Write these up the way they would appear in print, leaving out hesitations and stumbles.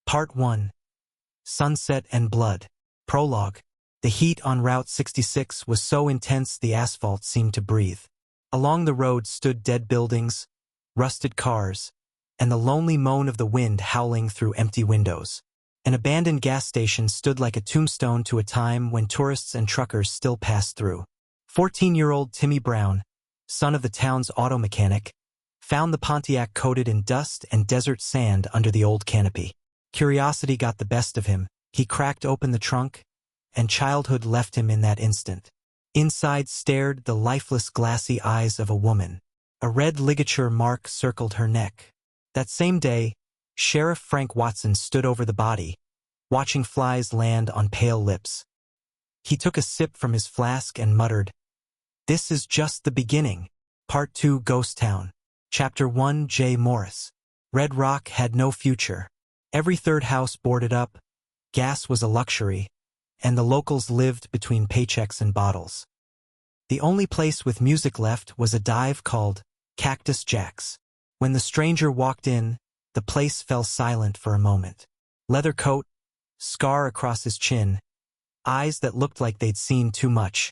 Part 1. Sunset and Blood. Prologue. The heat on Route 66 was so intense the asphalt seemed to breathe. Along the road stood dead buildings, rusted cars, and the lonely moan of the wind howling through empty windows. An abandoned gas station stood like a tombstone to a time when tourists and truckers still passed through. 14-year-old Timmy Brown, son of the town's auto mechanic, found the Pontiac coated in dust and desert sand under the old canopy. Curiosity got the best of him. He cracked open the trunk, and childhood left him in that instant. Inside stared the lifeless glassy eyes of a woman. A red ligature mark circled her neck. That same day, Sheriff Frank Watson stood over the body, watching flies land on pale lips. He took a sip from his flask and muttered, "This is just the beginning." Part 2. Ghost Town. Chapter 1. Jay Morris. Red Rock had no future. Every third house boarded up, gas was a luxury, and the locals lived between paychecks and bottles. The only place with music left was a dive called Cactus Jack's. When the stranger walked in, the place fell silent for a moment. Leather coat, scar across his chin, eyes that looked like they'd seen too much.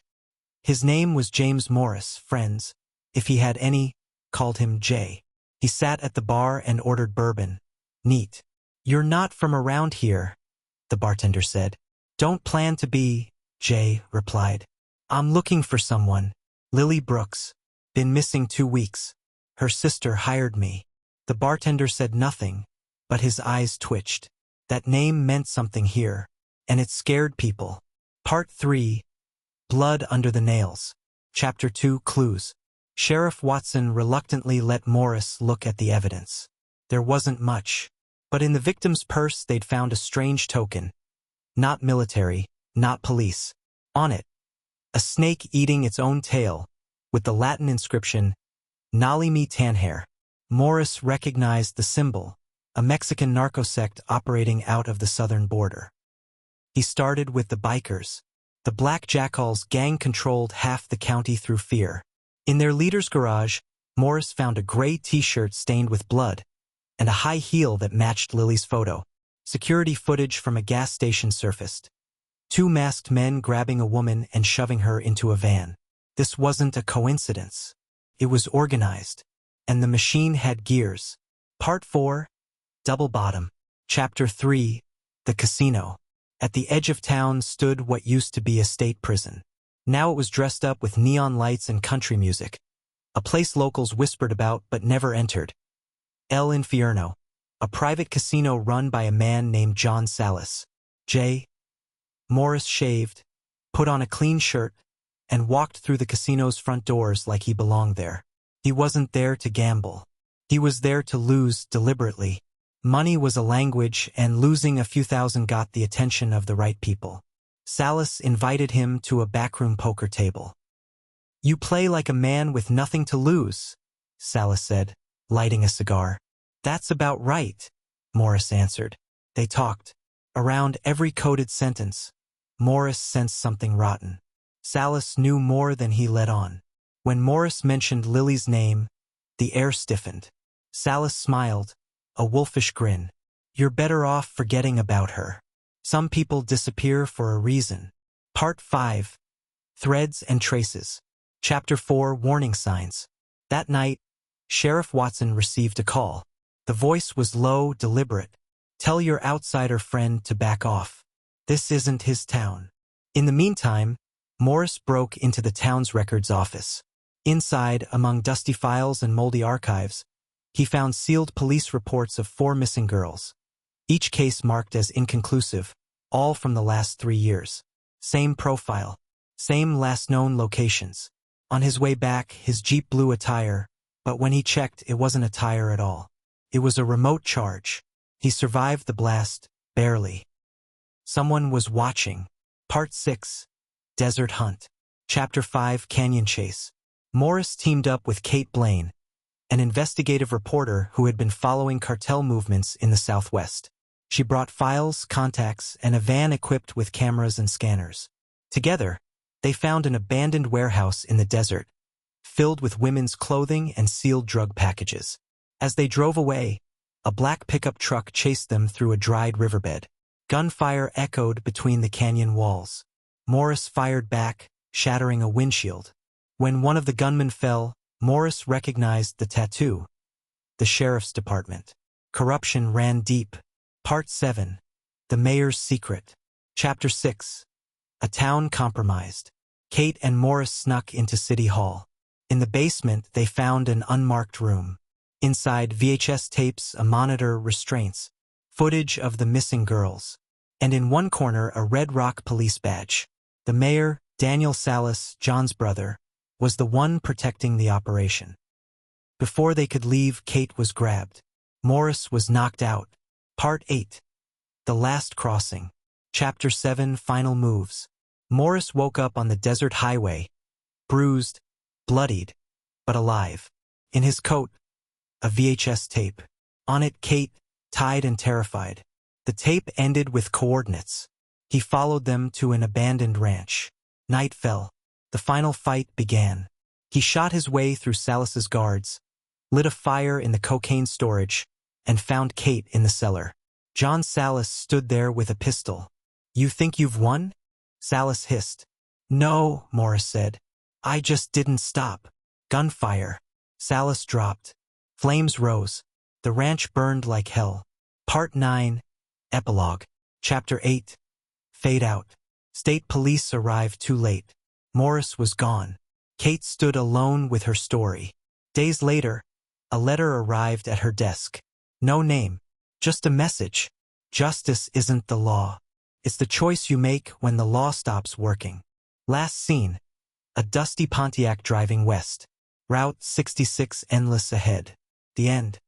His name was James Morris. Friends, if he had any, called him Jay. He sat at the bar and ordered bourbon. "Neat. You're not from around here," the bartender said. "Don't plan to be," Jay replied. "I'm looking for someone. Lily Brooks. Been missing 2 weeks. Her sister hired me." The bartender said nothing, but his eyes twitched. That name meant something here, and it scared people. Part 3. Blood Under the Nails. Chapter 2. Clues. Sheriff Watson reluctantly let Morris look at the evidence. There wasn't much, but in the victim's purse they'd found a strange token. Not military, not police. On it, a snake eating its own tail, with the Latin inscription, Nali Me Tanhair. Morris recognized the symbol, a Mexican narco sect operating out of the southern border. He started with the bikers. The Black Jackals gang controlled half the county through fear. In their leader's garage, Morris found a gray t-shirt stained with blood, and a high heel that matched Lily's photo. Security footage from a gas station surfaced. 2 masked men grabbing a woman and shoving her into a van. This wasn't a coincidence. It was organized, and the machine had gears. Part 4. Double Bottom. Chapter 3. The Casino. At the edge of town stood what used to be a state prison. Now it was dressed up with neon lights and country music, a place locals whispered about but never entered. El Infierno, a private casino run by a man named John Salas. Jay Morris shaved, put on a clean shirt, and walked through the casino's front doors like he belonged there. He wasn't there to gamble. He was there to lose deliberately. Money was a language, and losing a few thousand got the attention of the right people. Salas invited him to a backroom poker table. "You play like a man with nothing to lose," Salas said, lighting a cigar. "That's about right," Morris answered. They talked. Around every coded sentence, Morris sensed something rotten. Salas knew more than he let on. When Morris mentioned Lily's name, the air stiffened. Salas smiled, a wolfish grin. "You're better off forgetting about her. Some people disappear for a reason." Part 5. Threads and Traces. Chapter 4. Warning Signs. That night, Sheriff Watson received a call. The voice was low, deliberate. "Tell your outsider friend to back off. This isn't his town." In the meantime, Morris broke into the town's records office. Inside, among dusty files and moldy archives, he found sealed police reports of 4 missing girls. Each case marked as inconclusive, all from the last 3 years. Same profile, same last known locations. On his way back, his Jeep blew a tire, but when he checked, it wasn't a tire at all. It was a remote charge. He survived the blast, barely. Someone was watching. Part 6. Desert Hunt. Chapter 5. Canyon Chase. Morris teamed up with Kate Blaine, an investigative reporter who had been following cartel movements in the Southwest. She brought files, contacts, and a van equipped with cameras and scanners. Together, they found an abandoned warehouse in the desert, filled with women's clothing and sealed drug packages. As they drove away, A black pickup truck chased them through a dried riverbed. Gunfire echoed between the canyon walls. Morris fired back, shattering a windshield. When one of the gunmen fell, Morris recognized the tattoo. The sheriff's department. Corruption ran deep. Part 7. The Mayor's Secret. Chapter 6. A Town Compromised. Kate and Morris snuck into City Hall. In the basement, they found an unmarked room. Inside, VHS tapes, a monitor, restraints, footage of the missing girls. And in one corner, a Red Rock police badge. The mayor, Daniel Salas, John's brother, was the one protecting the operation. Before they could leave, Kate was grabbed. Morris was knocked out. Part 8. The Last Crossing. Chapter 7. Final Moves. Morris woke up on the desert highway, bruised, bloodied, but alive. In his coat, a VHS tape. On it, Kate, tied and terrified. The tape ended with coordinates. He followed them to an abandoned ranch. Night fell. The final fight began. He shot his way through Salas's guards, lit a fire in the cocaine storage, and found Kate in the cellar. John Salas stood there with a pistol. "You think you've won?" Salas hissed. "No," Morris said. "I just didn't stop." Gunfire. Salas dropped. Flames rose. The ranch burned like hell. Part 9. Epilogue. Chapter 8. Fade out. State police arrived too late. Morris was gone. Kate stood alone with her story. Days later, a letter arrived at her desk. No name. Just a message. Justice isn't the law. It's the choice you make when the law stops working. Last scene. A dusty Pontiac driving west. Route 66 endless ahead. The end.